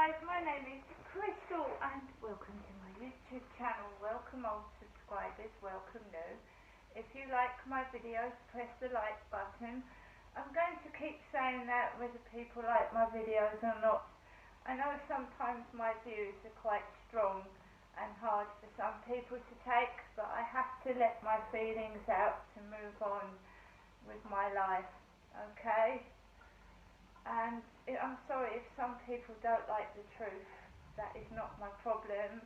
guys, my name is Crystal and welcome to my YouTube channel. Welcome old subscribers, welcome new. If you like my videos, press the like button. I'm going to keep saying that whether people like my videos or not. I know sometimes my views are quite strong and hard for some people to take, but I have to let my feelings out to move on with my life, okay? And I'm sorry if some people don't like the truth. That is not my problem.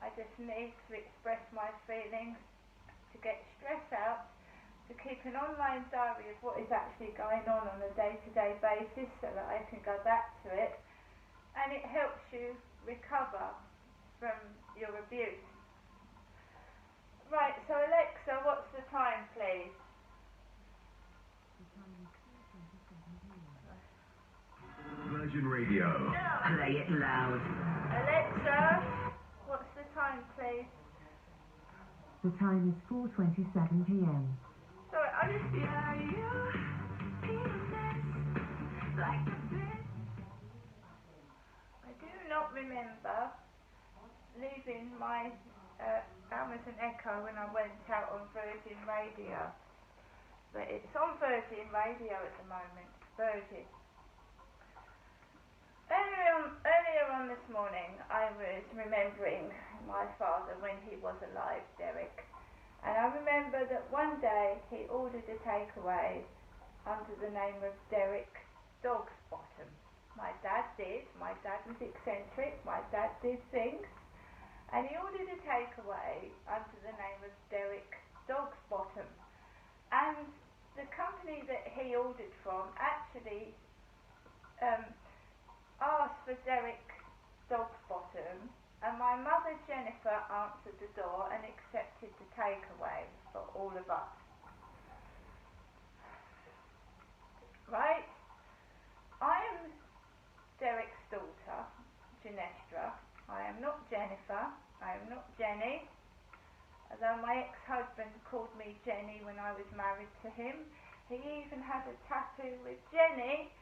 I just need to express my feelings, to get stress out, to keep an online diary of what is actually going on a day-to-day basis so that I can go back to it. And it helps you recover from your abuse. Right, so Alexa, what's the time, please? Virgin Radio. Play it loud. Alexa, what's the time, please? The time is 4:27 p.m. Sorry, I just... I do not remember leaving my Amazon Echo when I went out on Virgin Radio. But it's on Virgin Radio at the moment. Virgin. Earlier on this morning, I was remembering my father when he was alive, Derek. And I remember that one day he ordered a takeaway under the name of Derek Dog's Bottom. My dad did. My dad was eccentric. My dad did things. And he ordered a takeaway under the name of Derek Dog's Bottom. And the company that he ordered from actually asked for Derek Dog's Bottom, and my mother Jennifer answered the door and accepted the takeaway for all of us. Right? I am Derek's daughter, Genestra. I am not Jennifer. I am not Jenny. Although my ex-husband called me Jenny when I was married to him, he even had a tattoo with Jenny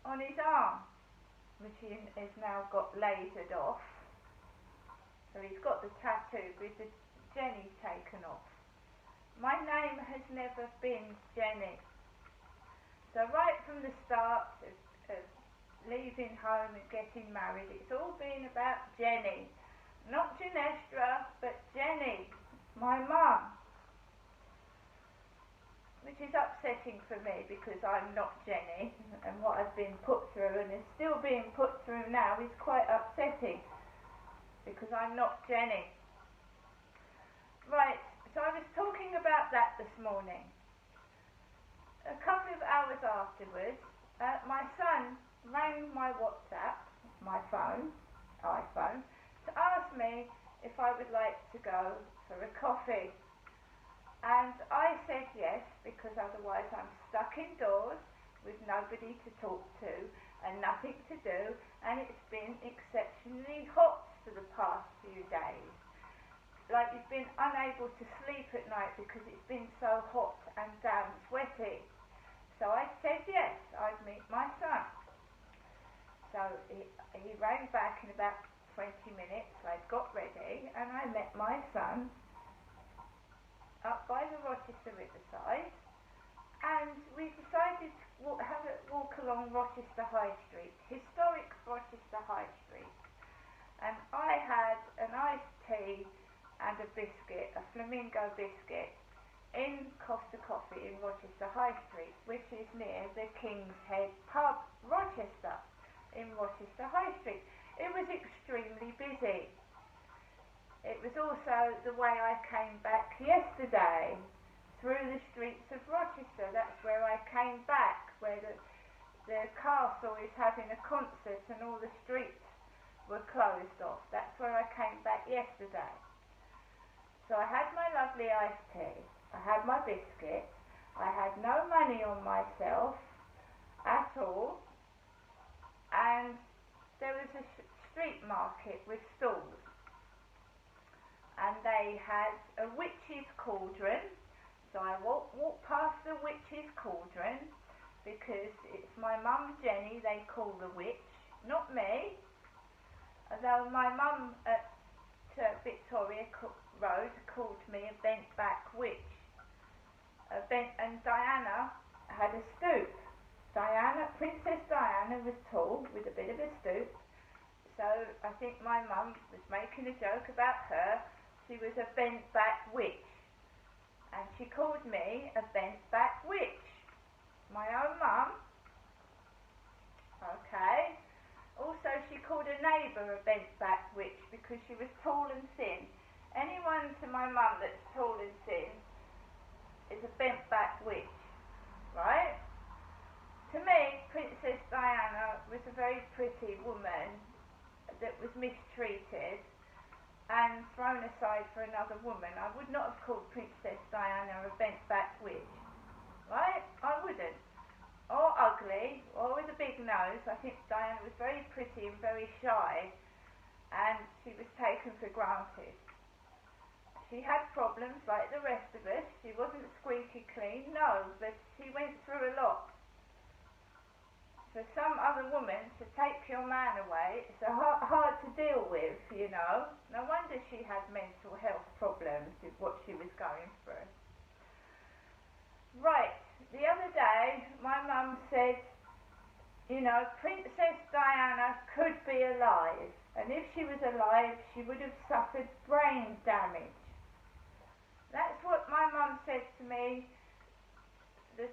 on his arm, which he has now got lasered off. So he's got the tattoo with the Jenny taken off. My name has never been Jenny. So right from the start of leaving home and getting married, it's all been about Jenny. Not Genestra, but Jenny, my mum. Which is upsetting for me because I'm not Jenny, and what I've been put through and is still being put through now is quite upsetting because I'm not Jenny. Right, so I was talking about that this morning. A couple of hours afterwards, my son rang my WhatsApp, my phone, iPhone, to ask me if I would like to go for a coffee. And I said yes, because otherwise I'm stuck indoors with nobody to talk to and nothing to do, and it's been exceptionally hot for the past few days. Like you've been unable to sleep at night because it's been so hot and damn sweaty. So I said yes, I'd meet my son. So he rang back in about 20 minutes, I got ready, and I met my son up by the Rochester Riverside, and we decided to walk along Rochester High Street, historic Rochester High Street, and I had an iced tea and a biscuit, a flamingo biscuit, in Costa Coffee in Rochester High Street, which is near the King's Head pub, Rochester, in Rochester High Street. It was extremely busy. It was also the way I came back yesterday, through the streets of Rochester. That's where I came back, where the castle is having a concert and all the streets were closed off. That's where I came back yesterday. So I had my lovely iced tea, I had my biscuit, I had no money on myself at all, and there was a street market with stalls. And they had a witch's cauldron, so I walked past the witch's cauldron because it's my mum Jenny they call the witch, not me. Although my mum at Victoria Road called me a bent back witch. And Diana had a stoop. Princess Diana was tall with a bit of a stoop. So I think my mum was making a joke about her. She was a bent back witch. And she called me a bent back witch. My own mum. Okay. Also, she called a neighbour a bent back witch because she was tall and thin. Anyone to my mum that's tall and thin is a bent back witch, right? To me, Princess Diana was a very pretty woman that was mistreated and thrown aside for another woman. I would not have called Princess Diana a bent back witch, right? I wouldn't. Or ugly, or with a big nose. I think Diana was very pretty and very shy, and she was taken for granted. She had problems like the rest of us. She wasn't squeaky clean, no, but she went through a lot. For some other woman to take your man away, it's hard to deal with, you know. No wonder she had mental health problems with what she was going through. Right, the other day, my mum said, you know, Princess Diana could be alive, and if she was alive, she would have suffered brain damage. That's what my mum said to me the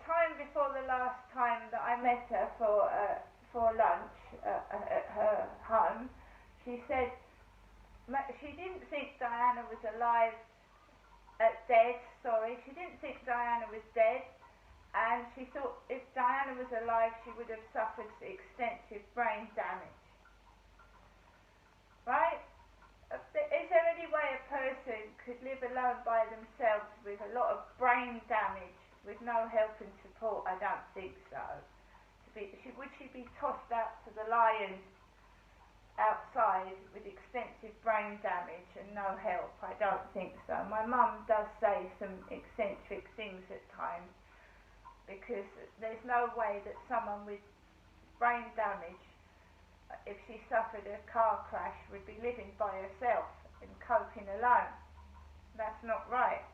time before the last time that I met her for lunch at her home. She said she didn't think Diana was alive, she didn't think Diana was dead, and she thought if Diana was alive she would have suffered extensive brain damage. Right? Is there any way a person could live alone by themselves with a lot of brain damage with no help and support? I don't think so. Would she be tossed out to the lions outside with extensive brain damage and no help? I don't think so. My mum does say some eccentric things at times, because there's no way that someone with brain damage, if she suffered a car crash, would be living by herself and coping alone. That's not right.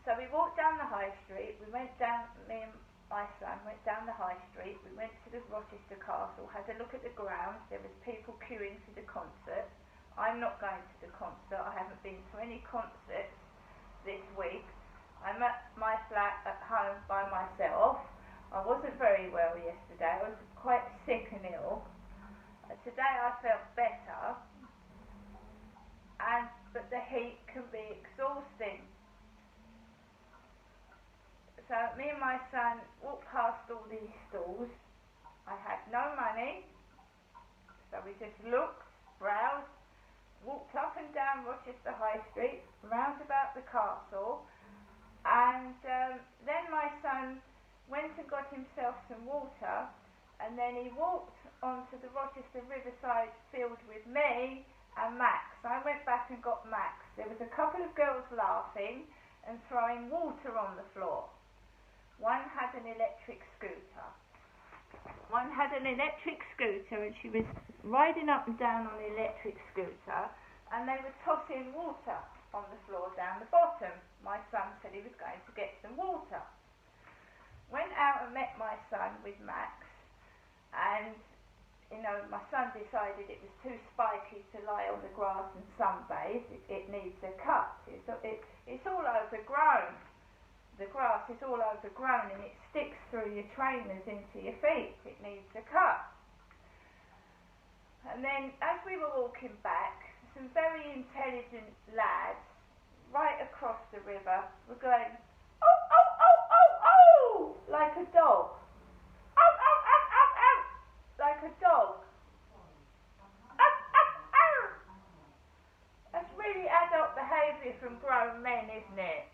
So we walked down the high street. Me and my son went down the high street. We went to the Rochester Castle, had a look at the grounds. There was people queuing for the concert. I'm not going to the concert. I haven't been to any concerts this week. I'm at my flat at home by myself. I wasn't very well yesterday. I was quite sick and ill. Today I felt better, but the heat can be exhausting. So me and my son walked past all these stalls. I had no money, so we just looked, browsed, walked up and down Rochester High Street, round about the castle, and then my son went and got himself some water, and then he walked onto the Rochester Riverside field with me and Max. I went back and got Max. There was a couple of girls laughing and throwing water on the floor. One had an electric scooter. And she was riding up and down on the electric scooter, and they were tossing water on the floor down the bottom. My son said he was going to get some water. Went out and met my son with Max, and my son decided it was too spiky to lie on the grass and sunbathe. It needs a cut. It's all overgrown. The grass is all overgrown and it sticks through your trainers into your feet. It needs a cut. And then as we were walking back, some very intelligent lads right across the river were going, oh, oh, oh, oh, oh, like a dog. Oh, oh, oh, oh, oh, like a dog. Oh, oh, oh. That's really adult behaviour from grown men, isn't it?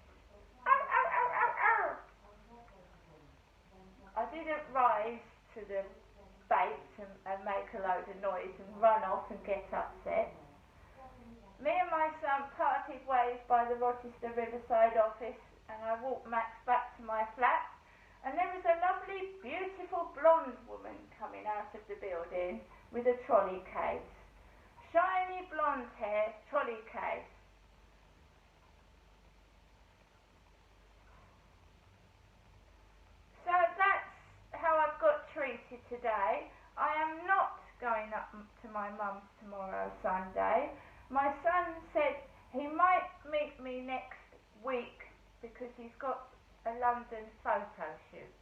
I didn't rise to the bait and make a load of noise and run off and get upset. Me and my son parted ways by the Rochester Riverside office, and I walked Max back to my flat, and there was a lovely, beautiful blonde woman coming out out of the building with a trolley case. Shiny blonde hair, trolley case. So that's how I've got treated today. I am not going up to my mum's tomorrow, Sunday. My son said he might meet me next week because he's got a London photo shoot.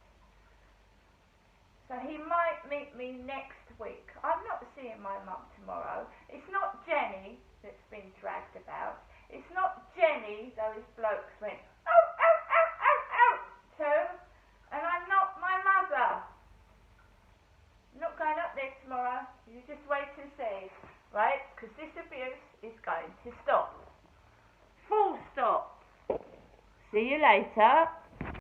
So he might meet me next week. I'm not seeing my mum tomorrow. It's not Jenny that's been dragged about. It's not Jenny those blokes went, oh, oh, oh, oh, oh, to. And I'm not my mother. I'm not going up there tomorrow. You just wait and see, right? Because this abuse is going to stop. Full stop. See you later.